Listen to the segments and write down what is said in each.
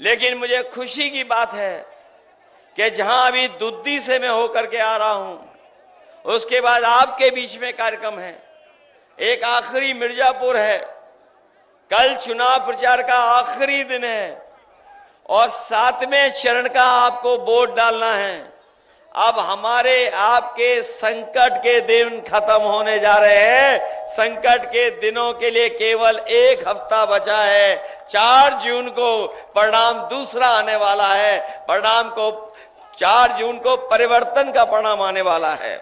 लेकिन मुझे खुशी की बात है कि जहां अभी दुद्दी से मैं होकर के आ रहा हूं, उसके बाद आपके बीच में कार्यक्रम है, एक आखिरी मिर्जापुर है, कल चुनाव प्रचार का आखिरी दिन है और 7वें चरण का आपको वोट डालना है। अब हमारे आपके संकट के दिन खत्म होने जा रहे हैं। संकट के दिनों के लिए केवल 1 हफ्ता बचा है। 4 जून को परिणाम दूसरा आने वाला है। परिणाम को 4 जून को परिवर्तन का परिणाम आने वाला है।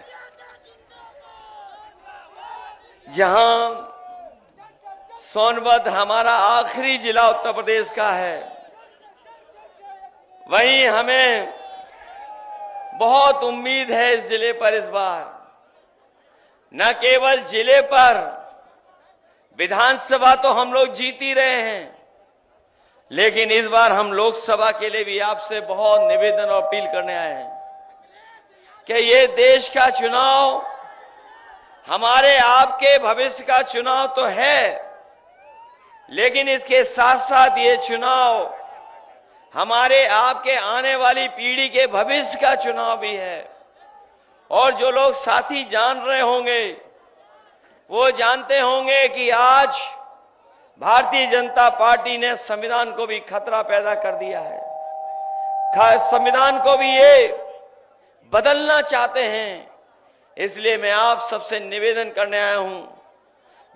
जहां सोनभद्र हमारा आखिरी जिला उत्तर प्रदेश का है, वहीं हमें बहुत उम्मीद है इस जिले पर। इस बार न केवल जिले पर, विधानसभा तो हम लोग जीत ही रहे हैं, लेकिन इस बार हम लोकसभा के लिए भी आपसे बहुत निवेदन और अपील करने आए हैं कि ये देश का चुनाव हमारे आपके भविष्य का चुनाव तो है, लेकिन इसके साथ साथ ये चुनाव हमारे आपके आने वाली पीढ़ी के भविष्य का चुनाव भी है। और जो लोग साथी जान रहे होंगे वो जानते होंगे कि आज भारतीय जनता पार्टी ने संविधान को भी खतरा पैदा कर दिया है। संविधान को भी ये बदलना चाहते हैं। इसलिए मैं आप सबसे निवेदन करने आया हूं,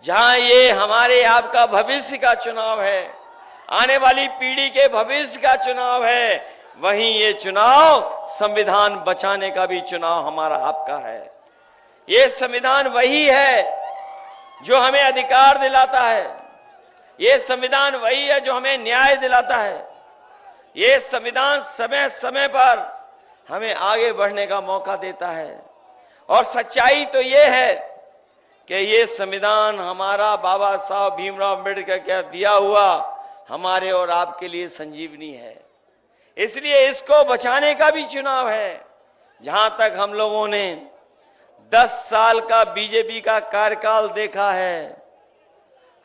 जहां ये हमारे आपका भविष्य का चुनाव है, आने वाली पीढ़ी के भविष्य का चुनाव है, वहीं ये चुनाव संविधान बचाने का भी चुनाव हमारा आपका है। ये संविधान वही है जो हमें अधिकार दिलाता है। ये संविधान वही है जो हमें न्याय दिलाता है। ये संविधान समय समय पर हमें आगे बढ़ने का मौका देता है। और सच्चाई तो ये है कि ये संविधान हमारा बाबा साहब भीमराव अम्बेडकर का दिया हुआ हमारे और आपके लिए संजीवनी है। इसलिए इसको बचाने का भी चुनाव है। जहां तक हम लोगों ने 10 साल का बीजेपी का कार्यकाल देखा है,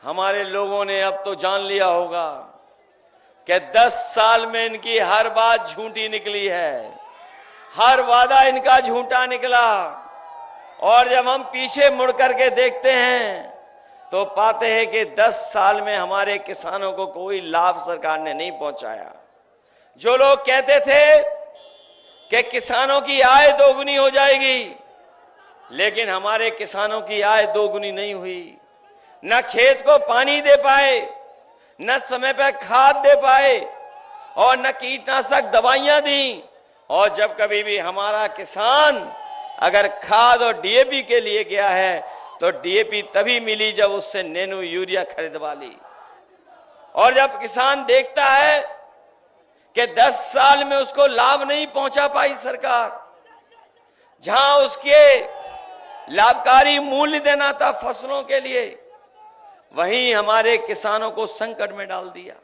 हमारे लोगों ने अब तो जान लिया होगा कि 10 साल में इनकी हर बात झूठी निकली है, हर वादा इनका झूठा निकला। और जब हम पीछे मुड़ करके देखते हैं तो पाते हैं कि 10 साल में हमारे किसानों को कोई लाभ सरकार ने नहीं पहुंचाया। जो लोग कहते थे कि किसानों की आय दोगुनी हो जाएगी, लेकिन हमारे किसानों की आय दोगुनी नहीं हुई। न खेत को पानी दे पाए, न समय पर खाद दे पाए और न कीटनाशक दवाइयां दी। और जब कभी भी हमारा किसान अगर खाद और डीएपी के लिए गया है तो डीएपी तभी मिली जब उससे नैनो यूरिया खरीदवा ली। और जब किसान देखता है कि 10 साल में उसको लाभ नहीं पहुंचा पाई सरकार, जहां उसके लाभकारी मूल्य देना था फसलों के लिए, वहीं हमारे किसानों को संकट में डाल दिया।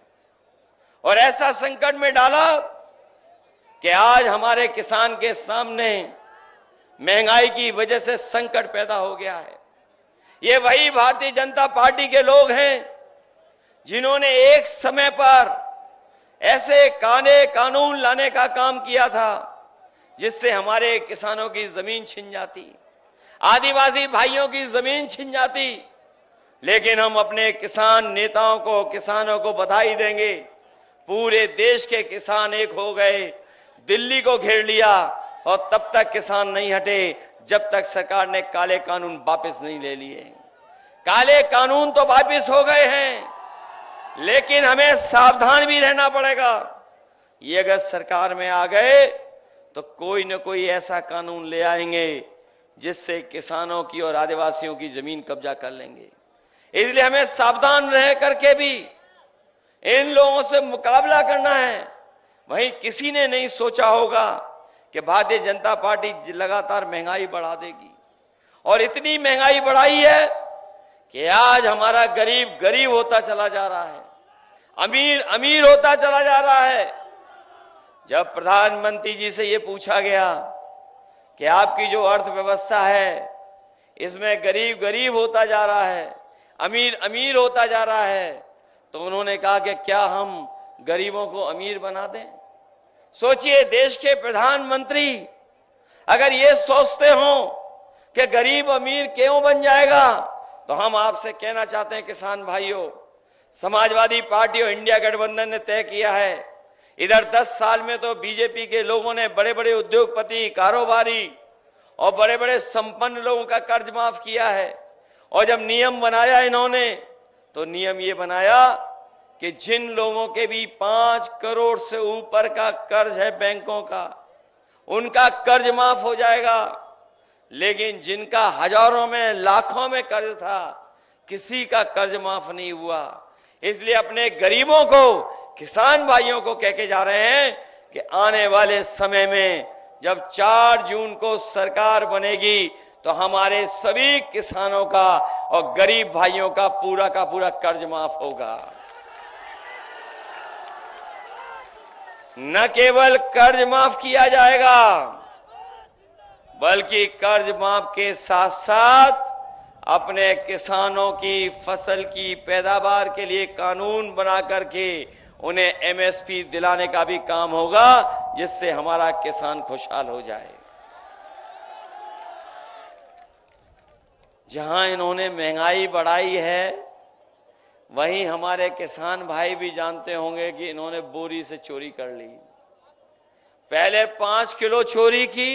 और ऐसा संकट में डाला कि आज हमारे किसान के सामने महंगाई की वजह से संकट पैदा हो गया है। ये वही भारतीय जनता पार्टी के लोग हैं जिन्होंने एक समय पर ऐसे कानून लाने का काम किया था जिससे हमारे किसानों की जमीन छिन जाती, आदिवासी भाइयों की जमीन छिन जाती। लेकिन हम अपने किसान नेताओं को, किसानों को बधाई देंगे, पूरे देश के किसान एक हो गए, दिल्ली को घेर लिया और तब तक किसान नहीं हटे जब तक सरकार ने काले कानून वापस नहीं ले लिए। काले कानून तो वापस हो गए हैं, लेकिन हमें सावधान भी रहना पड़ेगा। ये अगर सरकार में आ गए तो कोई न कोई ऐसा कानून ले आएंगे जिससे किसानों की और आदिवासियों की जमीन कब्जा कर लेंगे। इसलिए हमें सावधान रह करके भी इन लोगों से मुकाबला करना है। वहीं किसी ने नहीं सोचा होगा कि भारतीय जनता पार्टी लगातार महंगाई बढ़ा देगी। और इतनी महंगाई बढ़ाई है कि आज हमारा गरीब गरीब होता चला जा रहा है, अमीर अमीर होता चला जा रहा है। जब प्रधानमंत्री जी से यह पूछा गया कि आपकी जो अर्थव्यवस्था है इसमें गरीब गरीब होता जा रहा है, अमीर अमीर होता जा रहा है, तो उन्होंने कहा कि क्या हम गरीबों को अमीर बना दें। सोचिए, देश के प्रधानमंत्री अगर ये सोचते हो कि गरीब अमीर क्यों बन जाएगा, तो हम आपसे कहना चाहते हैं किसान भाइयों, समाजवादी पार्टी और इंडिया गठबंधन ने तय किया है, इधर 10 साल में तो बीजेपी के लोगों ने बड़े बड़े उद्योगपति, कारोबारी और बड़े बड़े संपन्न लोगों का कर्ज माफ किया है। और जब नियम बनाया इन्होंने, तो नियम ये बनाया कि जिन लोगों के भी 5 करोड़ से ऊपर का कर्ज है बैंकों का, उनका कर्ज माफ हो जाएगा। लेकिन जिनका हजारों में, लाखों में कर्ज था, किसी का कर्ज माफ नहीं हुआ। इसलिए अपने गरीबों को, किसान भाइयों को कह के जा रहे हैं कि आने वाले समय में जब 4 जून को सरकार बनेगी, तो हमारे सभी किसानों का और गरीब भाइयों का पूरा कर्ज माफ होगा। न केवल कर्ज माफ किया जाएगा, बल्कि कर्ज माफ के साथ साथ अपने किसानों की फसल की पैदावार के लिए कानून बना करके उन्हें एमएसपी दिलाने का भी काम होगा, जिससे हमारा किसान खुशहाल हो जाए। जहां इन्होंने महंगाई बढ़ाई है, वहीं हमारे किसान भाई भी जानते होंगे कि इन्होंने बोरी से चोरी कर ली। पहले 5 किलो चोरी की,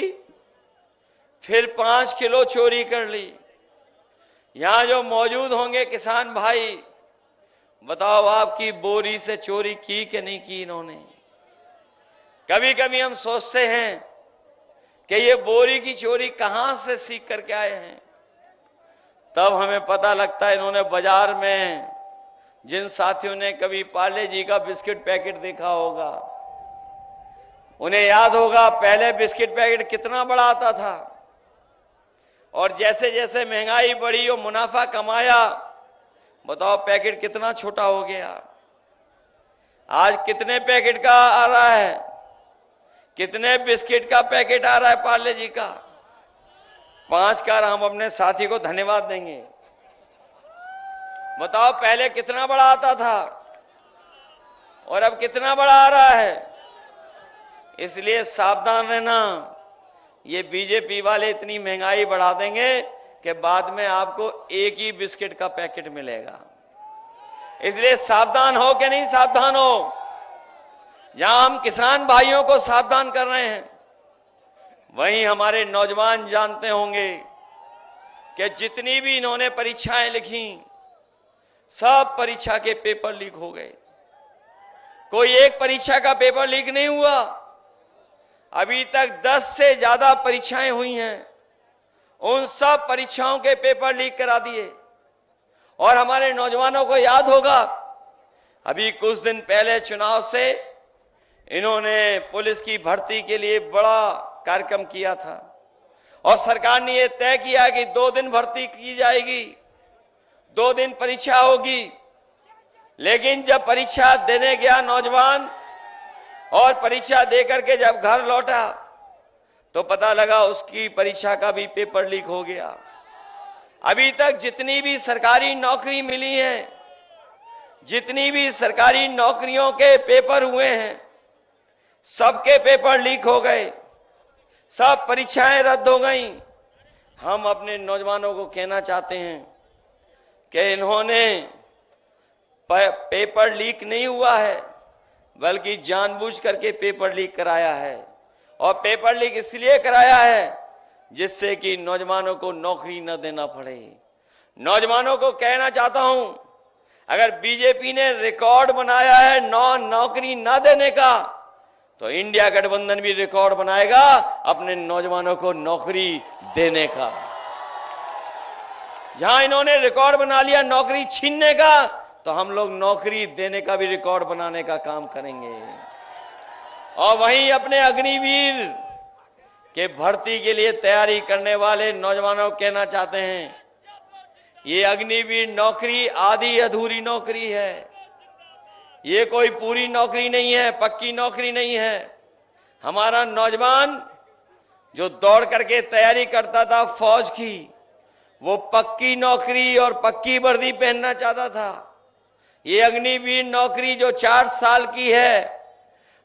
फिर 5 किलो चोरी कर ली। यहां जो मौजूद होंगे किसान भाई, बताओ आपकी बोरी से चोरी की कि नहीं की इन्होंने? कभी कभी हम सोचते हैं कि ये बोरी की चोरी कहां से सीख करके आए हैं, तब हमें पता लगता है इन्होंने बाजार में, जिन साथियों ने कभी पार्ले जी का बिस्किट पैकेट देखा होगा, उन्हें याद होगा पहले बिस्किट पैकेट कितना बड़ा आता था, और जैसे जैसे महंगाई बढ़ी और मुनाफा कमाया, बताओ पैकेट कितना छोटा हो गया। आज कितने पैकेट का आ रहा है? कितने बिस्किट का पैकेट आ रहा है पार्ले जी का? 5 का। हम अपने साथी को धन्यवाद देंगे। बताओ पहले कितना बड़ा आता था और अब कितना बड़ा आ रहा है? इसलिए सावधान रहना, ये बीजेपी वाले इतनी महंगाई बढ़ा देंगे कि बाद में आपको एक ही बिस्किट का पैकेट मिलेगा। इसलिए सावधान हो कि नहीं सावधान हो? जहां हम किसान भाइयों को सावधान कर रहे हैं, वहीं हमारे नौजवान जानते होंगे कि जितनी भी इन्होंने परीक्षाएं लिखी, सब परीक्षा के पेपर लीक हो गए। कोई एक परीक्षा का पेपर लीक नहीं हुआ। अभी तक 10 से ज्यादा परीक्षाएं हुई हैं, उन सब परीक्षाओं के पेपर लीक करा दिए। और हमारे नौजवानों को याद होगा, अभी कुछ दिन पहले चुनाव से इन्होंने पुलिस की भर्ती के लिए बड़ा कार्यक्रम किया था, और सरकार ने यह तय किया कि 2 दिन भर्ती की जाएगी, 2 दिन परीक्षा होगी। लेकिन जब परीक्षा देने गया नौजवान, और परीक्षा देकर के जब घर लौटा, तो पता लगा उसकी परीक्षा का भी पेपर लीक हो गया। अभी तक जितनी भी सरकारी नौकरी मिली है, जितनी भी सरकारी नौकरियों के पेपर हुए हैं, सबके पेपर लीक हो गए, सब परीक्षाएं रद्द हो गई। हम अपने नौजवानों को कहना चाहते हैं कि इन्होंने पेपर लीक नहीं हुआ है, बल्कि जानबूझ करके पेपर लीक कराया है। और पेपर लीक इसलिए कराया है जिससे कि नौजवानों को नौकरी न देना पड़े। नौजवानों को कहना चाहता हूं, अगर बीजेपी ने रिकॉर्ड बनाया है नौकरी न देने का, तो इंडिया गठबंधन भी रिकॉर्ड बनाएगा अपने नौजवानों को नौकरी देने का। जहां इन्होंने रिकॉर्ड बना लिया नौकरी छीनने का, तो हम लोग नौकरी देने का भी रिकॉर्ड बनाने का काम करेंगे। और वहीं अपने अग्निवीर के भर्ती के लिए तैयारी करने वाले नौजवानों को कहना चाहते हैं, ये अग्निवीर नौकरी आधी अधूरी नौकरी है, ये कोई पूरी नौकरी नहीं है, पक्की नौकरी नहीं है। हमारा नौजवान जो दौड़ करके तैयारी करता था फौज की, वो पक्की नौकरी और पक्की वर्दी पहनना चाहता था। ये अग्निवीर नौकरी जो 4 साल की है,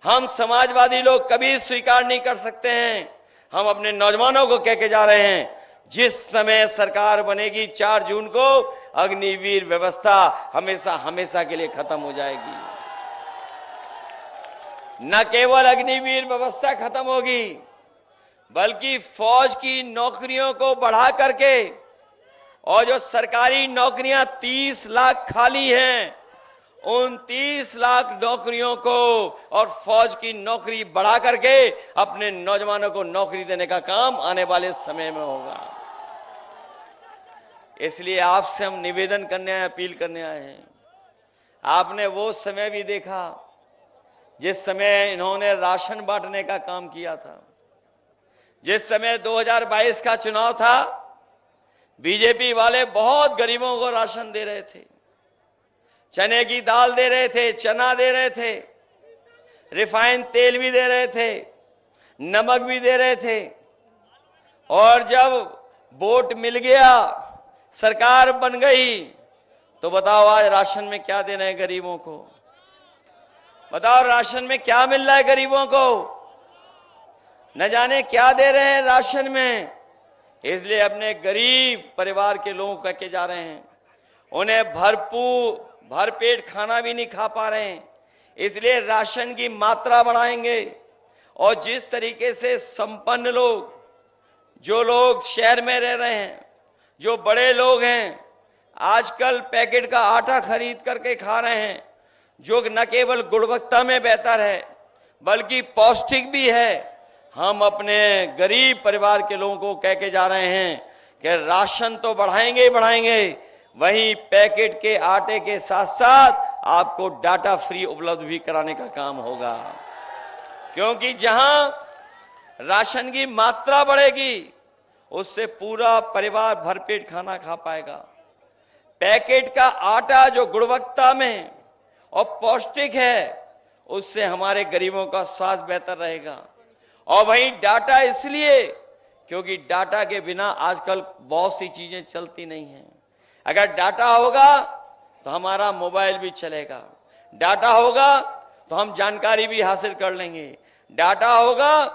हम समाजवादी लोग कभी स्वीकार नहीं कर सकते हैं। हम अपने नौजवानों को कह के जा रहे हैं, जिस समय सरकार बनेगी 4 जून को, अग्निवीर व्यवस्था हमेशा हमेशा के लिए खत्म हो जाएगी। न केवल अग्निवीर व्यवस्था खत्म होगी, बल्कि फौज की नौकरियों को बढ़ा करके, और जो सरकारी नौकरियां 30 लाख खाली हैं, उन 30 लाख नौकरियों को और फौज की नौकरी बढ़ा करके अपने नौजवानों को नौकरी देने का काम आने वाले समय में होगा। इसलिए आपसे हम निवेदन करने आए, अपील करने आए हैं। आपने वो समय भी देखा जिस समय इन्होंने राशन बांटने का काम किया था। जिस समय 2022 का चुनाव था, बीजेपी वाले बहुत गरीबों को राशन दे रहे थे, चने की दाल दे रहे थे, चना दे रहे थे, रिफाइंड तेल भी दे रहे थे, नमक भी दे रहे थे। और जब वोट मिल गया, सरकार बन गई, तो बताओ आज राशन में क्या दे रहे हैं गरीबों को? बताओ राशन में क्या मिल रहा है गरीबों को? न जाने क्या दे रहे हैं राशन में। इसलिए अपने गरीब परिवार के लोगों को कह जा रहे हैं, उन्हें भरपेट खाना भी नहीं खा पा रहे हैं। इसलिए राशन की मात्रा बढ़ाएंगे। और जिस तरीके से संपन्न लोग, जो लोग शहर में रह रहे हैं, जो बड़े लोग हैं, आजकल पैकेट का आटा खरीद करके खा रहे हैं, जो न केवल गुणवत्ता में बेहतर है बल्कि पौष्टिक भी है। हम अपने गरीब परिवार के लोगों को कह के जा रहे हैं कि राशन तो बढ़ाएंगे ही बढ़ाएंगे, वहीं पैकेट के आटे के साथ साथ आपको डाटा फ्री उपलब्ध भी कराने का काम होगा। क्योंकि जहां राशन की मात्रा बढ़ेगी, उससे पूरा परिवार भरपेट खाना खा पाएगा। पैकेट का आटा जो गुणवत्ता में और पौष्टिक है, उससे हमारे गरीबों का स्वास्थ्य बेहतर रहेगा। और वहीं डाटा इसलिए क्योंकि डाटा के बिना आजकल बहुत सी चीजें चलती नहीं हैं। अगर डाटा होगा तो हमारा मोबाइल भी चलेगा, डाटा होगा तो हम जानकारी भी हासिल कर लेंगे, डाटा होगा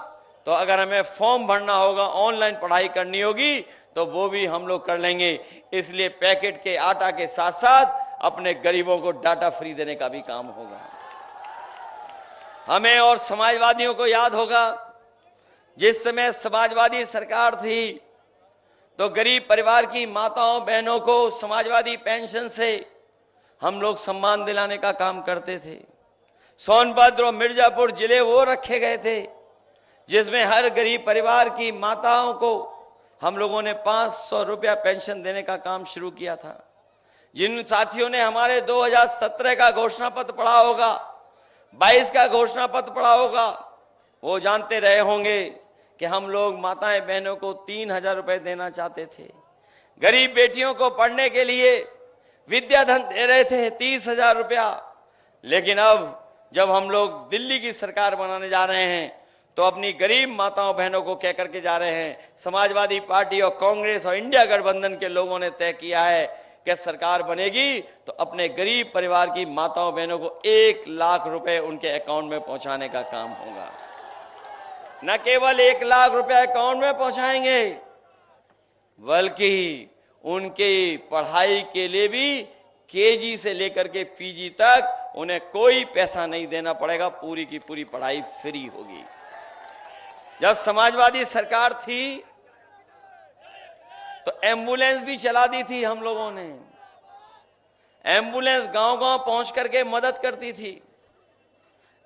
तो अगर हमें फॉर्म भरना होगा, ऑनलाइन पढ़ाई करनी होगी, तो वो भी हम लोग कर लेंगे। इसलिए पैकेट के आटा के साथ साथ अपने गरीबों को डाटा फ्री देने का भी काम होगा। हमें और समाजवादियों को याद होगा, जिस समय समाजवादी सरकार थी तो गरीब परिवार की माताओं बहनों को समाजवादी पेंशन से हम लोग सम्मान दिलाने का काम करते थे। सोनभद्र और मिर्जापुर जिले वो रखे गए थे जिसमें हर गरीब परिवार की माताओं को हम लोगों ने 500 रुपया पेंशन देने का काम शुरू किया था। जिन साथियों ने हमारे 2017 का घोषणा पत्र पढ़ा होगा, 22 का घोषणा पत्र पढ़ा होगा, वो जानते रहे होंगे कि हम लोग माताएं बहनों को 3000 रुपए देना चाहते थे। गरीब बेटियों को पढ़ने के लिए विद्याधन दे रहे थे 30,000 रुपया। लेकिन अब जब हम लोग दिल्ली की सरकार बनाने जा रहे हैं, तो अपनी गरीब माताओं बहनों को कह करके जा रहे हैं, समाजवादी पार्टी और कांग्रेस और इंडिया गठबंधन के लोगों ने तय किया है कि सरकार बनेगी तो अपने गरीब परिवार की माताओं बहनों को 1 लाख रुपए उनके अकाउंट में पहुंचाने का काम होगा। न केवल 1 लाख रुपए अकाउंट में पहुंचाएंगे, बल्कि उनकी पढ़ाई के लिए भी केजी से लेकर के पीजी तक उन्हें कोई पैसा नहीं देना पड़ेगा, पूरी की पूरी पढ़ाई फ्री होगी। जब समाजवादी सरकार थी तो एम्बुलेंस भी चला दी थी हम लोगों ने। एम्बुलेंस गांव-गांव पहुंच करके मदद करती थी।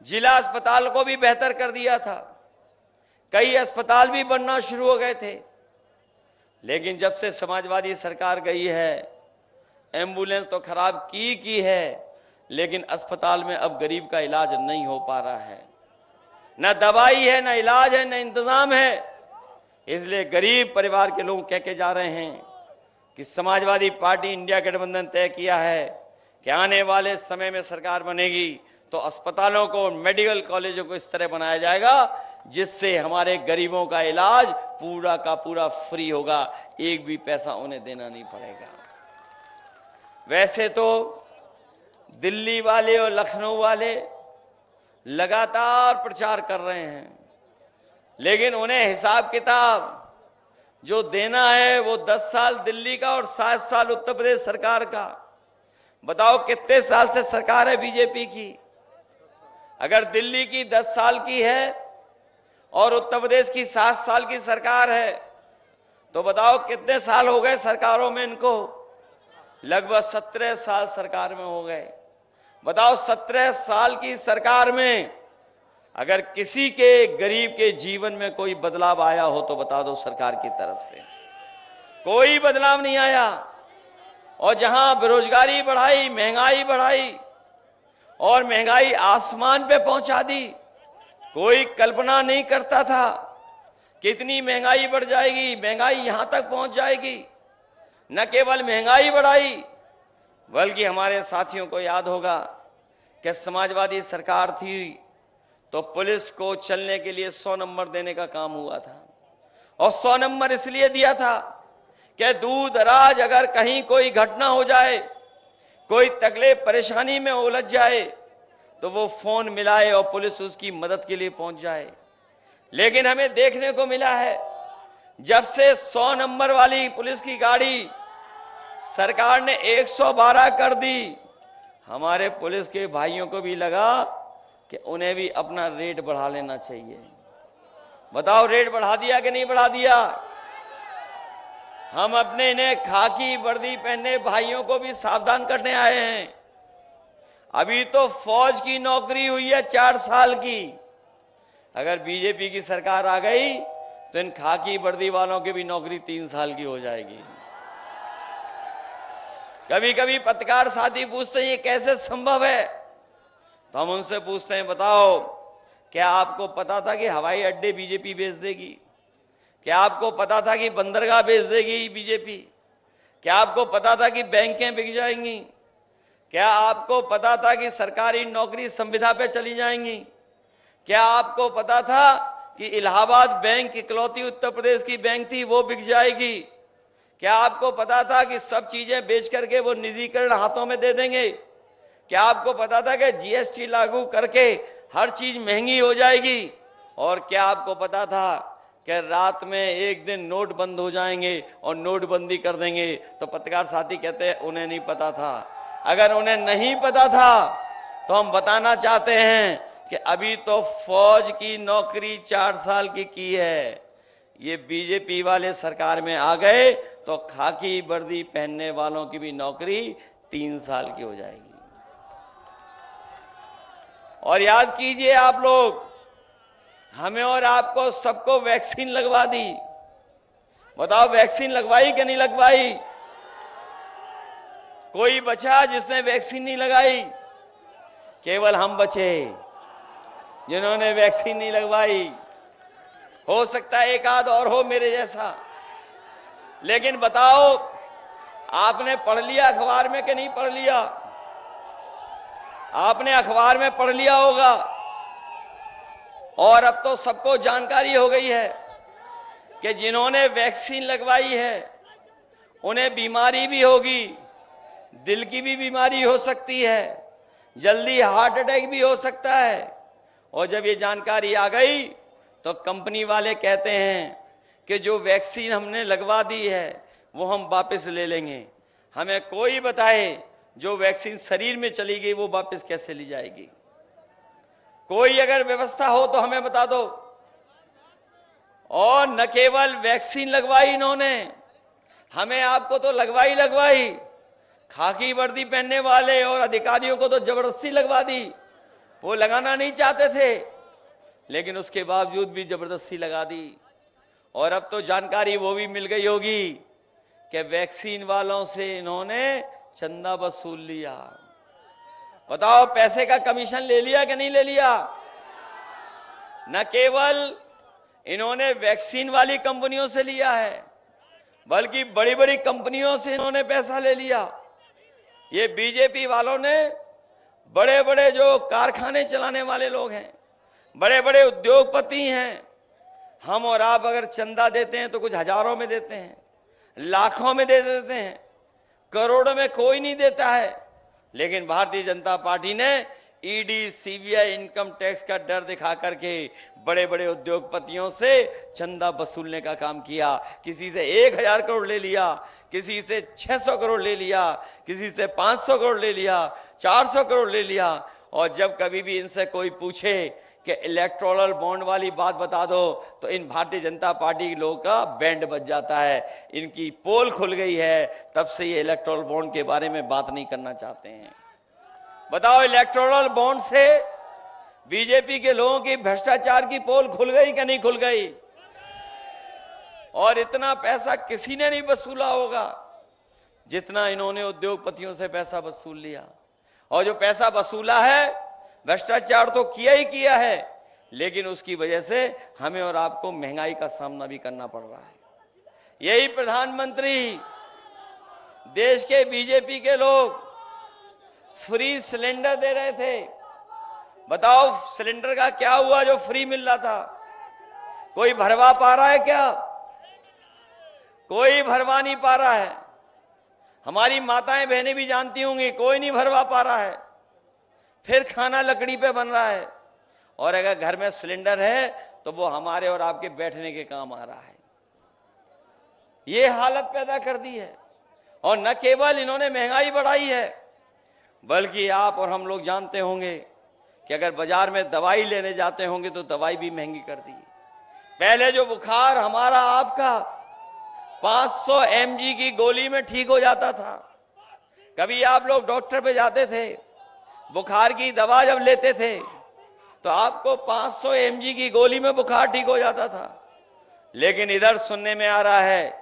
जिला अस्पताल को भी बेहतर कर दिया था। कई अस्पताल भी बनना शुरू हो गए थे। लेकिन जब से समाजवादी सरकार गई है, एम्बुलेंस तो खराब की है, लेकिन अस्पताल में अब गरीब का इलाज नहीं हो पा रहा है। न दवाई है, न इलाज है, न इंतजाम है। इसलिए गरीब परिवार के लोग कह के जा रहे हैं कि समाजवादी पार्टी इंडिया गठबंधन तय किया है कि आने वाले समय में सरकार बनेगी तो अस्पतालों को, मेडिकल कॉलेजों को इस तरह बनाया जाएगा जिससे हमारे गरीबों का इलाज पूरा का पूरा फ्री होगा, एक भी पैसा उन्हें देना नहीं पड़ेगा। वैसे तो दिल्ली वाले और लखनऊ वाले लगातार प्रचार कर रहे हैं, लेकिन उन्हें हिसाब किताब जो देना है वो 10 साल दिल्ली का और 7 साल उत्तर प्रदेश सरकार का। बताओ कितने साल से सरकार है बीजेपी की? अगर दिल्ली की 10 साल की है और उत्तर प्रदेश की 7 साल की सरकार है, तो बताओ कितने साल हो गए सरकारों में इनको? लगभग 17 साल सरकार में हो गए। बताओ 17 साल की सरकार में अगर किसी के गरीब के जीवन में कोई बदलाव आया हो तो बता दो सरकार की तरफ से। कोई बदलाव नहीं आया। और जहां बेरोजगारी बढ़ाई, महंगाई बढ़ाई और महंगाई आसमान पे पहुंचा दी। कोई कल्पना नहीं करता था कि इतनी महंगाई बढ़ जाएगी, महंगाई यहां तक पहुंच जाएगी। न केवल महंगाई बढ़ाई, बल्कि हमारे साथियों को याद होगा कि समाजवादी सरकार थी तो पुलिस को चलने के लिए 100 नंबर देने का काम हुआ था। और 100 नंबर इसलिए दिया था कि दूर दराज अगर कहीं कोई घटना हो जाए, कोई तकलीफ परेशानी में उलझ जाए, तो वो फोन मिलाए और पुलिस उसकी मदद के लिए पहुंच जाए। लेकिन हमें देखने को मिला है, जब से 100 नंबर वाली पुलिस की गाड़ी सरकार ने 112 कर दी, हमारे पुलिस के भाइयों को भी लगा कि उन्हें भी अपना रेट बढ़ा लेना चाहिए। बताओ रेट बढ़ा दिया कि नहीं बढ़ा दिया? हम अपने इन्हें खाकी वर्दी पहने भाइयों को भी सावधान करने आए हैं। अभी तो फौज की नौकरी हुई है 4 साल की। अगर बीजेपी की सरकार आ गई तो इन खाकी वर्दी वालों की भी नौकरी 3 साल की हो जाएगी। कभी कभी पत्रकार साथी पूछते हैं ये कैसे संभव है, तो हम उनसे पूछते हैं बताओ क्या आपको पता था कि हवाई अड्डे बीजेपी बेच देगी? क्या आपको पता था कि बंदरगाह बेच देगी बीजेपी? क्या आपको पता था कि बैंकें बिक जाएंगी? क्या आपको पता था कि सरकारी नौकरी संविदा पे चली जाएंगी? क्या आपको पता था कि इलाहाबाद बैंक इकलौती उत्तर प्रदेश की बैंक थी वो बिक जाएगी? क्या आपको पता था कि सब चीजें बेच करके वो निजीकरण हाथों में दे देंगे? क्या आपको पता था कि जीएसटी लागू करके हर चीज महंगी हो जाएगी? और क्या आपको पता था कि रात में एक दिन नोट बंद हो जाएंगे और नोटबंदी कर देंगे? तो पत्रकार साथी कहते हैं उन्हें नहीं पता था। अगर उन्हें नहीं पता था तो हम बताना चाहते हैं कि अभी तो फौज की नौकरी 4 साल की है। ये बीजेपी वाले सरकार में आ गए तो खाकी वर्दी पहनने वालों की भी नौकरी 3 साल की हो जाएगी। और याद कीजिए आप लोग, हमें और आपको सबको वैक्सीन लगवा दी। बताओ वैक्सीन लगवाई कि नहीं लगवाई? कोई बचा जिसने वैक्सीन नहीं लगाई? केवल हम बचे जिन्होंने वैक्सीन नहीं लगवाई। हो सकता है एक आध और हो मेरे जैसा, लेकिन बताओ आपने पढ़ लिया अखबार में कि नहीं पढ़ लिया? आपने अखबार में पढ़ लिया होगा और अब तो सबको जानकारी हो गई है कि जिन्होंने वैक्सीन लगवाई है उन्हें बीमारी भी होगी, दिल की भी बीमारी हो सकती है, जल्दी हार्ट अटैक भी हो सकता है। और जब ये जानकारी आ गई तो कंपनी वाले कहते हैं कि जो वैक्सीन हमने लगवा दी है वो हम वापस ले लेंगे। हमें कोई बताए जो वैक्सीन शरीर में चली गई वो वापस कैसे ली जाएगी? कोई अगर व्यवस्था हो तो हमें बता दो। और न केवल वैक्सीन लगवाई इन्होंने, हमें आपको तो लगवाई, खाकी वर्दी पहनने वाले और अधिकारियों को तो जबरदस्ती लगवा दी। वो लगाना नहीं चाहते थे लेकिन उसके बावजूद भी जबरदस्ती लगा दी। और अब तो जानकारी वो भी मिल गई होगी कि वैक्सीन वालों से इन्होंने चंदा वसूल लिया। बताओ पैसे का कमीशन ले लिया कि नहीं ले लिया? न केवल इन्होंने वैक्सीन वाली कंपनियों से लिया है बल्कि बड़ी बड़ी कंपनियों से इन्होंने पैसा ले लिया। ये बीजेपी वालों ने बड़े बड़े जो कारखाने चलाने वाले लोग हैं, बड़े बड़े उद्योगपति हैं, हम और आप अगर चंदा देते हैं तो कुछ हजारों में देते हैं, लाखों में दे देते हैं, करोड़ों में कोई नहीं देता है। लेकिन भारतीय जनता पार्टी ने ईडी, सीबीआई, इनकम टैक्स का डर दिखा करके बड़े बड़े उद्योगपतियों से चंदा वसूलने का काम किया। किसी से 1000 करोड़ ले लिया, किसी से 600 करोड़ ले लिया, किसी से 500 करोड़ ले लिया, 400 करोड़ ले लिया। और जब कभी भी इनसे कोई पूछे कि इलेक्टोरल बॉन्ड वाली बात बता दो, तो इन भारतीय जनता पार्टी के लोगों का बैंड बज जाता है। इनकी पोल खुल गई है, तब से ये इलेक्टोरल बॉन्ड के बारे में बात नहीं करना चाहते हैं। बताओ, इलेक्टोरल बॉन्ड से बीजेपी के लोगों की भ्रष्टाचार की पोल खुल गई कि नहीं खुल गई? और इतना पैसा किसी ने नहीं वसूला होगा जितना इन्होंने उद्योगपतियों से पैसा वसूल लिया। और जो पैसा वसूला है, भ्रष्टाचार तो किया ही किया है, लेकिन उसकी वजह से हमें और आपको महंगाई का सामना भी करना पड़ रहा है। यही प्रधानमंत्री, देश के बीजेपी के लोग फ्री सिलेंडर दे रहे थे। बताओ, सिलेंडर का क्या हुआ जो फ्री मिल रहा था? कोई भरवा पा रहा है क्या? कोई भरवा नहीं पा रहा है। हमारी माताएं बहनें भी जानती होंगी, कोई नहीं भरवा पा रहा है। फिर खाना लकड़ी पे बन रहा है, और अगर घर में सिलेंडर है तो वो हमारे और आपके बैठने के काम आ रहा है। ये हालत पैदा कर दी है। और न केवल इन्होंने महंगाई बढ़ाई है, बल्कि आप और हम लोग जानते होंगे कि अगर बाजार में दवाई लेने जाते होंगे तो दवाई भी महंगी कर दी। पहले जो बुखार हमारा आपका 500 mg की गोली में ठीक हो जाता था। कभी आप लोग डॉक्टर पे जाते थे, बुखार की दवा जब लेते थे तो आपको 500 mg की गोली में बुखार ठीक हो जाता था। लेकिन इधर सुनने में आ रहा है,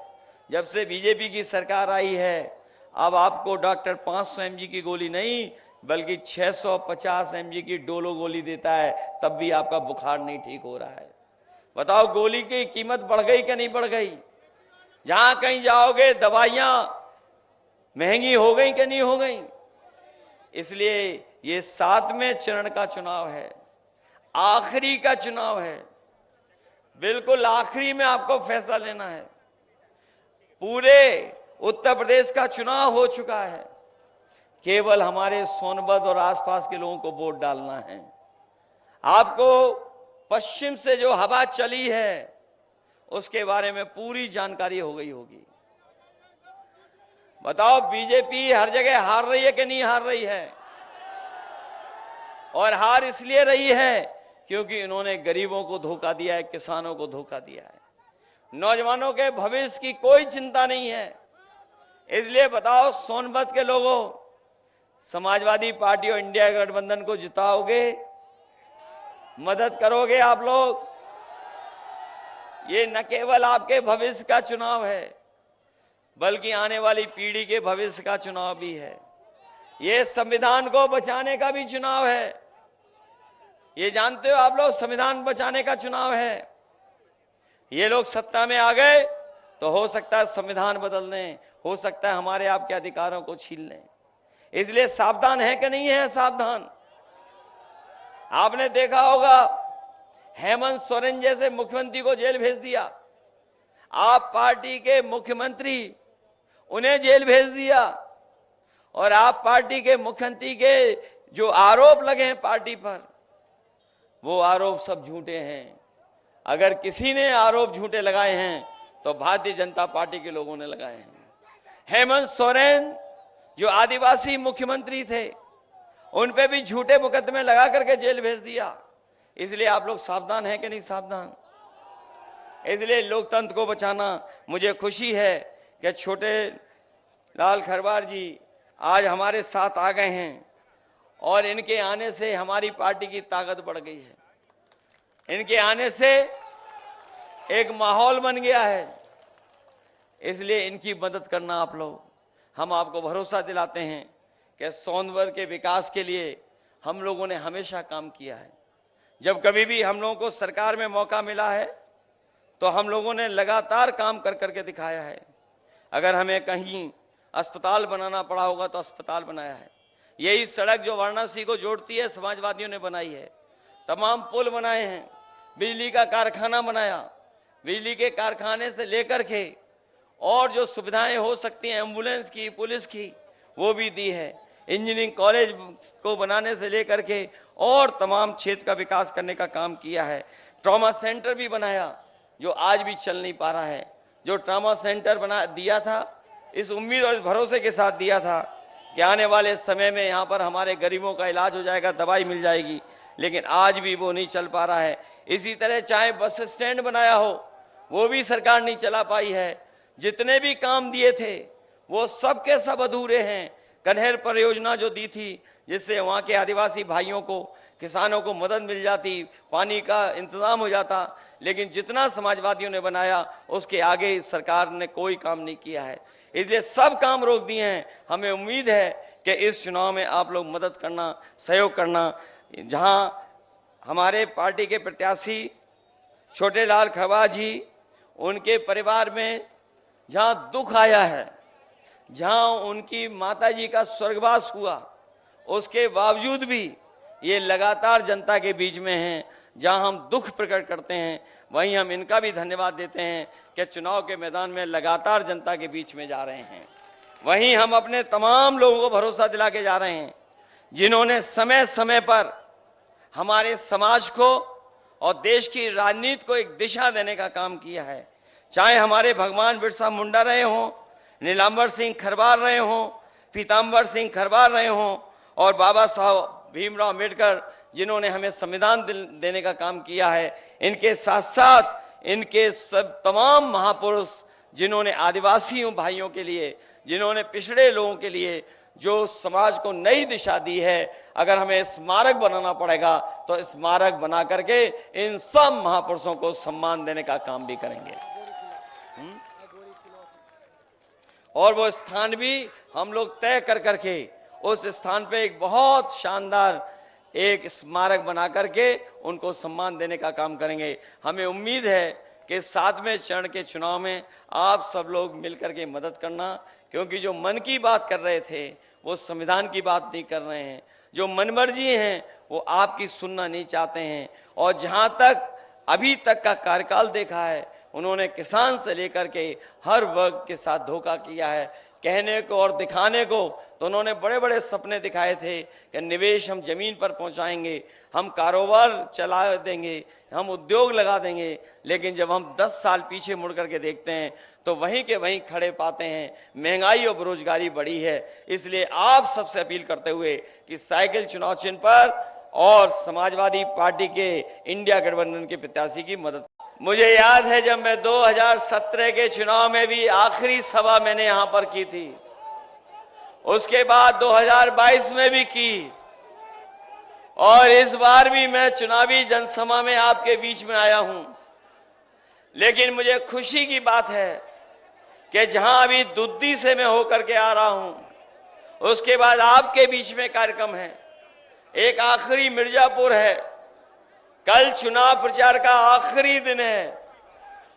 जब से बीजेपी की सरकार आई है, अब आपको डॉक्टर 500 mg की गोली नहीं बल्कि 650 mg की डोलो गोली देता है, तब भी आपका बुखार नहीं ठीक हो रहा है। बताओ, गोली की कीमत बढ़ गई कि नहीं बढ़ गई? जहां कहीं जाओगे दवाइयां महंगी हो गई कि नहीं हो गई? इसलिए ये 7वें चरण का चुनाव है, आखिरी का चुनाव है। बिल्कुल आखिरी में आपको फैसला लेना है। पूरे उत्तर प्रदेश का चुनाव हो चुका है, केवल हमारे सोनभद्र और आसपास के लोगों को वोट डालना है। आपको पश्चिम से जो हवा चली है उसके बारे में पूरी जानकारी हो गई होगी। बताओ, बीजेपी हर जगह हार रही है कि नहीं हार रही है? और हार इसलिए रही है क्योंकि इन्होंने गरीबों को धोखा दिया है, किसानों को धोखा दिया है, नौजवानों के भविष्य की कोई चिंता नहीं है। इसलिए बताओ, सोनभद्र के लोगों, समाजवादी पार्टी और इंडिया गठबंधन को जिताओगे? मदद करोगे आप लोग? ये न केवल आपके भविष्य का चुनाव है, बल्कि आने वाली पीढ़ी के भविष्य का चुनाव भी है। ये संविधान को बचाने का भी चुनाव है। ये जानते हो आप लोग, संविधान बचाने का चुनाव है। ये लोग सत्ता में आ गए तो हो सकता है संविधान बदल दें, हो सकता है हमारे आपके अधिकारों को छीन लें। इसलिए सावधान है कि नहीं है? सावधान। आपने देखा होगा, हेमंत सोरेन जैसे मुख्यमंत्री को जेल भेज दिया। आप पार्टी के मुख्यमंत्री, उन्हें जेल भेज दिया। और आप पार्टी के मुख्यमंत्री के जो आरोप लगे हैं पार्टी पर, वो आरोप सब झूठे हैं। अगर किसी ने आरोप झूठे लगाए हैं तो भारतीय जनता पार्टी के लोगों ने लगाए हैं। हेमंत सोरेन जो आदिवासी मुख्यमंत्री थे, उन पे भी झूठे मुकदमे लगा करके जेल भेज दिया। इसलिए आप लोग सावधान हैं कि नहीं सावधान? इसलिए लोकतंत्र को बचाना। मुझे खुशी है कि छोटे लाल खरवार जी आज हमारे साथ आ गए हैं, और इनके आने से हमारी पार्टी की ताकत बढ़ गई है। इनके आने से एक माहौल बन गया है। इसलिए इनकी मदद करना आप लोग। हम आपको भरोसा दिलाते हैं कि सोनभद्र के विकास के लिए हम लोगों ने हमेशा काम किया है। जब कभी भी हम लोगों को सरकार में मौका मिला है तो हम लोगों ने लगातार काम कर करके दिखाया है। अगर हमें कहीं अस्पताल बनाना पड़ा होगा तो अस्पताल बनाया है। यही सड़क जो वाराणसी को जोड़ती है समाजवादियों ने बनाई है। तमाम पुल बनाए हैं, बिजली का कारखाना बनाया, बिजली के कारखाने से लेकर के और जो सुविधाएं हो सकती हैं एम्बुलेंस की, पुलिस की, वो भी दी है। इंजीनियरिंग कॉलेज को बनाने से लेकर के और तमाम क्षेत्र का विकास करने का काम किया है। ट्रॉमा सेंटर भी बनाया जो आज भी चल नहीं पा रहा है। जो ट्रॉमा सेंटर बना दिया था, इस उम्मीद और इस भरोसे के साथ दिया था कि आने वाले समय में यहां पर हमारे गरीबों का इलाज हो जाएगा, दवाई मिल जाएगी, लेकिन आज भी वो नहीं चल पा रहा है। इसी तरह चाहे बस स्टैंड बनाया हो, वो भी सरकार नहीं चला पाई है। जितने भी काम दिए थे वो सब के सब अधूरे हैं। कन्हेर परियोजना जो दी थी, जिससे वहां के आदिवासी भाइयों को, किसानों को मदद मिल जाती, पानी का इंतजाम हो जाता, लेकिन जितना समाजवादियों ने बनाया उसके आगे सरकार ने कोई काम नहीं किया है। इसलिए सब काम रोक दिए हैं। हमें उम्मीद है कि इस चुनाव में आप लोग मदद करना, सहयोग करना। जहां हमारे पार्टी के प्रत्याशी छोटेलाल खरवार जी, उनके परिवार में जहां दुख आया है, जहां उनकी माताजी का स्वर्गवास हुआ, उसके बावजूद भी ये लगातार जनता के बीच में हैं। जहां हम दुख प्रकट करते हैं, वहीं हम इनका भी धन्यवाद देते हैं कि चुनाव के मैदान में लगातार जनता के बीच में जा रहे हैं। वहीं हम अपने तमाम लोगों को भरोसा दिला के जा रहे हैं, जिन्होंने समय समय पर हमारे समाज को और देश की राजनीति को एक दिशा देने का काम किया है। चाहे हमारे भगवान बिरसा मुंडा रहे हों, नीलांबर सिंह खरवार रहे हों, पीताम्बर सिंह खरवार रहे हों, और बाबा साहब भीमराव अम्बेडकर, जिन्होंने हमें संविधान देने का काम किया है। इनके साथ साथ इनके सब तमाम महापुरुष, जिन्होंने आदिवासी भाइयों के लिए, जिन्होंने पिछड़े लोगों के लिए जो समाज को नई दिशा दी है। अगर हमें स्मारक बनाना पड़ेगा तो स्मारक बना करके इन सब महापुरुषों को सम्मान देने का काम भी करेंगे। और वो स्थान भी हम लोग तय कर करके उस स्थान पे एक बहुत शानदार एक स्मारक बना करके उनको सम्मान देने का काम करेंगे। हमें उम्मीद है कि 7वें चरण के चुनाव में आप सब लोग मिलकर के मदद करना, क्योंकि जो मन की बात कर रहे थे वो संविधान की बात नहीं कर रहे हैं। जो मनमर्जी हैं वो आपकी सुनना नहीं चाहते हैं। और जहां तक अभी तक का कार्यकाल देखा है, उन्होंने किसान से लेकर के हर वर्ग के साथ धोखा किया है। कहने को और दिखाने को तो उन्होंने बड़े बड़े सपने दिखाए थे कि निवेश हम जमीन पर पहुंचाएंगे, हम कारोबार चला देंगे, हम उद्योग लगा देंगे, लेकिन जब हम 10 साल पीछे मुड़ करके देखते हैं तो वहीं के वहीं खड़े पाते हैं। महंगाई और बेरोजगारी बढ़ी है। इसलिए आप सबसे अपील करते हुए कि साइकिल चुनाव चिन्ह पर और समाजवादी पार्टी के इंडिया गठबंधन के प्रत्याशी की मदद। मुझे याद है जब मैं 2017 के चुनाव में भी आखिरी सभा मैंने यहां पर की थी, उसके बाद 2022 में भी की, और इस बार भी मैं चुनावी जनसभा में आपके बीच में आया हूं। लेकिन मुझे खुशी की बात है कि जहां अभी दुद्दी से मैं होकर के आ रहा हूं, उसके बाद आपके बीच में कार्यक्रम है, एक आखिरी मिर्जापुर है। कल चुनाव प्रचार का आखिरी दिन है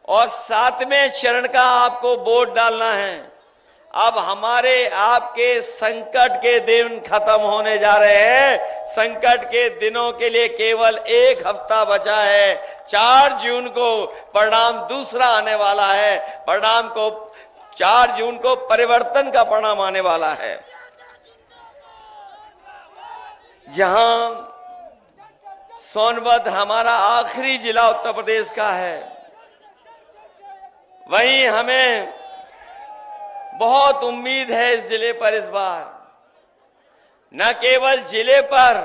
और 7वें चरण का आपको वोट डालना है। अब हमारे आपके संकट के दिन खत्म होने जा रहे हैं। संकट के दिनों के लिए केवल 1 हफ्ता बचा है। 4 जून को परिणाम दूसरा आने वाला है। परिणाम को 4 जून को परिवर्तन का परिणाम आने वाला है। जहां सोनभद्र हमारा आखिरी जिला उत्तर प्रदेश का है, वहीं हमें बहुत उम्मीद है इस जिले पर। इस बार न केवल जिले पर,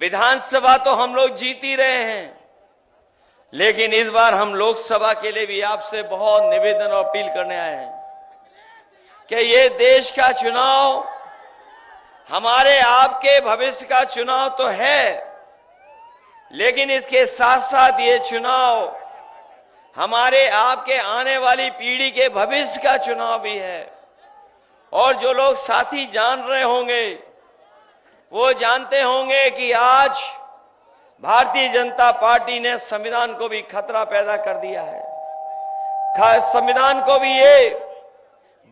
विधानसभा तो हम लोग जीत ही रहे हैं, लेकिन इस बार हम लोकसभा के लिए भी आपसे बहुत निवेदन और अपील करने आए हैं कि ये देश का चुनाव हमारे आपके भविष्य का चुनाव तो है, लेकिन इसके साथ साथ ये चुनाव हमारे आपके आने वाली पीढ़ी के भविष्य का चुनाव भी है। और जो लोग साथी जान रहे होंगे वो जानते होंगे कि आज भारतीय जनता पार्टी ने संविधान को भी खतरा पैदा कर दिया है। संविधान को भी ये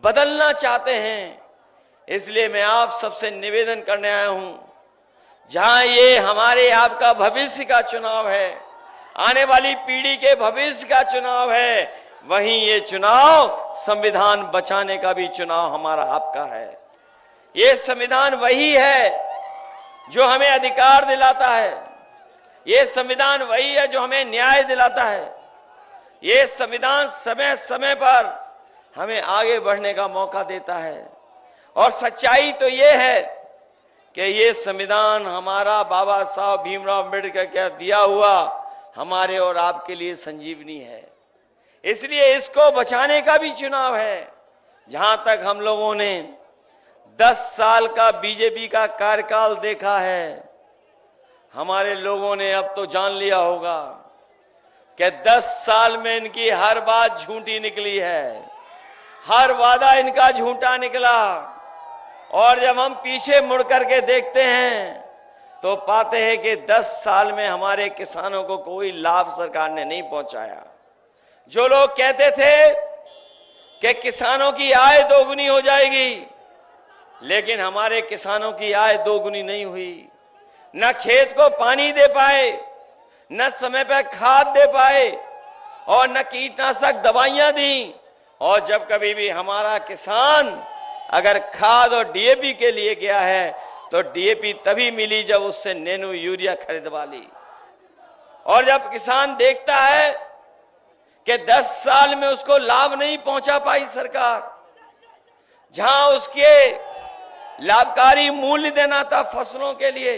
बदलना चाहते हैं। इसलिए मैं आप सबसे निवेदन करने आया हूं, जहां ये हमारे आपका भविष्य का चुनाव है, आने वाली पीढ़ी के भविष्य का चुनाव है, वहीं ये चुनाव संविधान बचाने का भी चुनाव हमारा आपका है। ये संविधान वही है जो हमें अधिकार दिलाता है। ये संविधान वही है जो हमें न्याय दिलाता है। ये संविधान समय समय पर हमें आगे बढ़ने का मौका देता है। और सच्चाई तो ये है कि ये संविधान हमारा बाबा साहब भीमराव अम्बेडकर का दिया हुआ हमारे और आपके लिए संजीवनी है। इसलिए इसको बचाने का भी चुनाव है। जहां तक हम लोगों ने 10 साल का बीजेपी का कार्यकाल देखा है, हमारे लोगों ने अब तो जान लिया होगा कि 10 साल में इनकी हर बात झूठी निकली है, हर वादा इनका झूठा निकला। और जब हम पीछे मुड़ करके देखते हैं तो पाते हैं कि 10 साल में हमारे किसानों को कोई लाभ सरकार ने नहीं पहुंचाया। जो लोग कहते थे कि किसानों की आय दोगुनी हो जाएगी, लेकिन हमारे किसानों की आय दोगुनी नहीं हुई। न खेत को पानी दे पाए, न समय पर खाद दे पाए, और न कीटनाशक दवाइयां दी। और जब कभी भी हमारा किसान अगर खाद और डीएपी के लिए गया है तो डीएपी तभी मिली जब उससे नैनो यूरिया खरीदवा ली। और जब किसान देखता है कि 10 साल में उसको लाभ नहीं पहुंचा पाई सरकार, जहां उसके लाभकारी मूल्य देना था फसलों के लिए,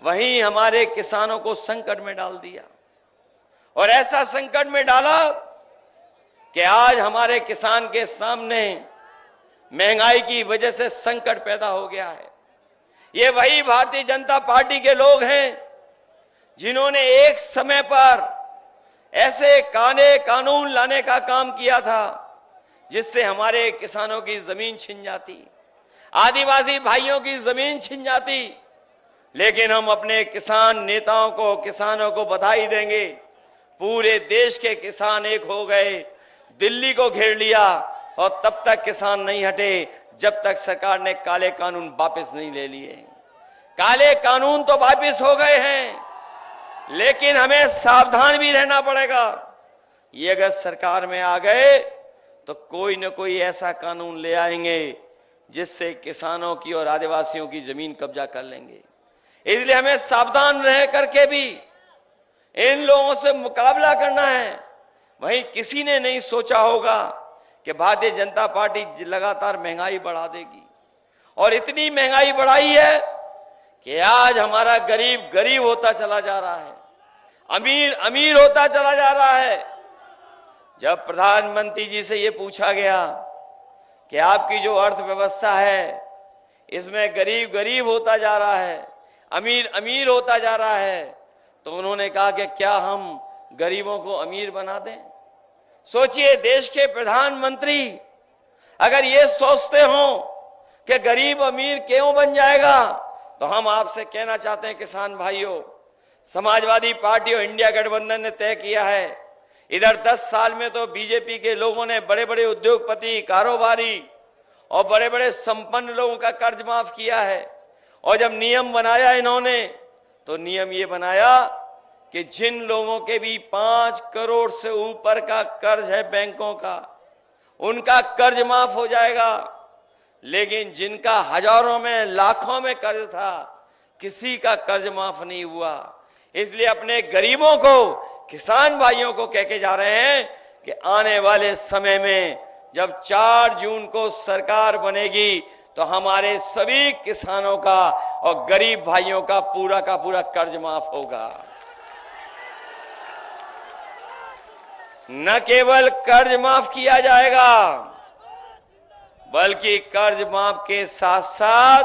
वहीं हमारे किसानों को संकट में डाल दिया। और ऐसा संकट में डाला कि आज हमारे किसान के सामने महंगाई की वजह से संकट पैदा हो गया है। ये वही भारतीय जनता पार्टी के लोग हैं जिन्होंने एक समय पर ऐसे कानून लाने का काम किया था जिससे हमारे किसानों की जमीन छिन जाती, आदिवासी भाइयों की जमीन छिन जाती। लेकिन हम अपने किसान नेताओं को, किसानों को बधाई देंगे, पूरे देश के किसान एक हो गए, दिल्ली को घेर लिया, और तब तक किसान नहीं हटे जब तक सरकार ने काले कानून वापस नहीं ले लिए। काले कानून तो वापस हो गए हैं, लेकिन हमें सावधान भी रहना पड़ेगा। ये अगर सरकार में आ गए तो कोई न कोई ऐसा कानून ले आएंगे जिससे किसानों की और आदिवासियों की जमीन कब्जा कर लेंगे। इसलिए हमें सावधान रह करके भी इन लोगों से मुकाबला करना है। वहीं किसी ने नहीं सोचा होगा कि भारतीय जनता पार्टी लगातार महंगाई बढ़ा देगी, और इतनी महंगाई बढ़ाई है कि आज हमारा गरीब गरीब होता चला जा रहा है, अमीर अमीर होता चला जा रहा है। जब प्रधानमंत्री जी से यह पूछा गया कि आपकी जो अर्थव्यवस्था है इसमें गरीब गरीब होता जा रहा है, अमीर अमीर होता जा रहा है, तो उन्होंने कहा कि क्या हम गरीबों को अमीर बना दें? सोचिए, देश के प्रधानमंत्री अगर ये सोचते हो कि गरीब अमीर क्यों बन जाएगा, तो हम आपसे कहना चाहते हैं किसान भाइयों, समाजवादी पार्टी और इंडिया गठबंधन ने तय किया है, इधर 10 साल में तो बीजेपी के लोगों ने बड़े बड़े उद्योगपति, कारोबारी और बड़े बड़े संपन्न लोगों का कर्ज माफ किया है। और जब नियम बनाया इन्होंने, तो नियम ये बनाया कि जिन लोगों के भी 5 करोड़ से ऊपर का कर्ज है बैंकों का, उनका कर्ज माफ हो जाएगा। लेकिन जिनका हजारों में लाखों में कर्ज था, किसी का कर्ज माफ नहीं हुआ। इसलिए अपने गरीबों को, किसान भाइयों को कह के जा रहे हैं कि आने वाले समय में जब 4 जून को सरकार बनेगी तो हमारे सभी किसानों का और गरीब भाइयों का पूरा कर्ज माफ होगा। न केवल कर्ज माफ किया जाएगा, बल्कि कर्ज माफ के साथ साथ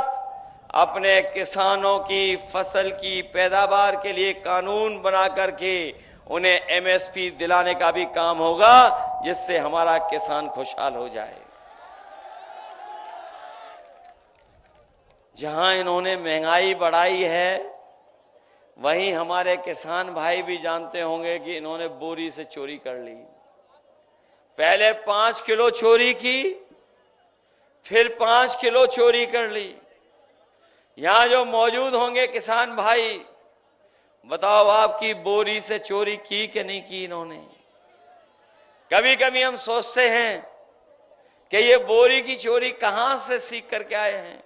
अपने किसानों की फसल की पैदावार के लिए कानून बना करके उन्हें एमएसपी दिलाने का भी काम होगा, जिससे हमारा किसान खुशहाल हो जाए। जहां इन्होंने महंगाई बढ़ाई है, वहीं हमारे किसान भाई भी जानते होंगे कि इन्होंने बोरी से चोरी कर ली। पहले 5 किलो चोरी की, फिर 5 किलो चोरी कर ली। यहां जो मौजूद होंगे किसान भाई, बताओ आपकी बोरी से चोरी की कि नहीं की इन्होंने? कभी कभी हम सोचते हैं कि ये बोरी की चोरी कहां से सीख करके आए हैं।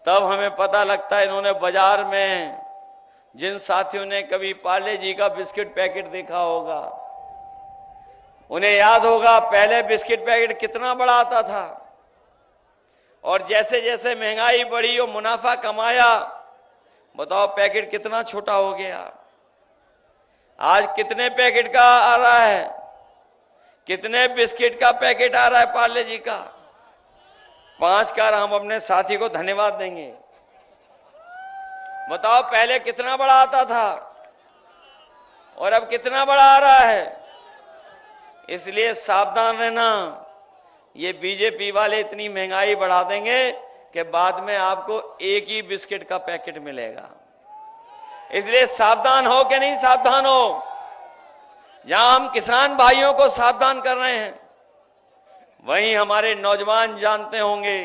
तब हमें पता लगता है इन्होंने बाजार में जिन साथियों ने कभी पार्ले जी का बिस्किट पैकेट देखा होगा, उन्हें याद होगा पहले बिस्किट पैकेट कितना बड़ा आता था और जैसे जैसे महंगाई बढ़ी और मुनाफा कमाया, बताओ पैकेट कितना छोटा हो गया। आज कितने पैकेट का आ रहा है, कितने बिस्किट का पैकेट आ रहा है पार्ले जी का? 5 का। हम अपने साथी को धन्यवाद देंगे। बताओ पहले कितना बड़ा आता था और अब कितना बड़ा आ रहा है। इसलिए सावधान रहना, ये बीजेपी वाले इतनी महंगाई बढ़ा देंगे कि बाद में आपको एक ही बिस्किट का पैकेट मिलेगा। इसलिए सावधान हो कि नहीं सावधान हो? जहां हम किसान भाइयों को सावधान कर रहे हैं, वहीं हमारे नौजवान जानते होंगे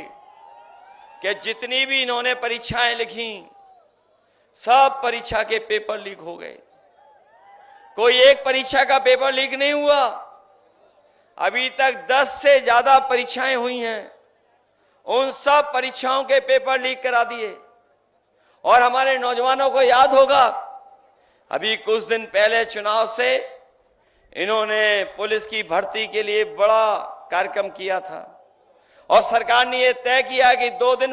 कि जितनी भी इन्होंने परीक्षाएं लिखी, सब परीक्षा के पेपर लीक हो गए। कोई एक परीक्षा का पेपर लीक नहीं हुआ। अभी तक 10 से ज्यादा परीक्षाएं हुई हैं, उन सब परीक्षाओं के पेपर लीक करा दिए। और हमारे नौजवानों को याद होगा, अभी कुछ दिन पहले चुनाव से इन्होंने पुलिस की भर्ती के लिए बड़ा कार्यक्रम किया था और सरकार ने यह तय किया कि 2 दिन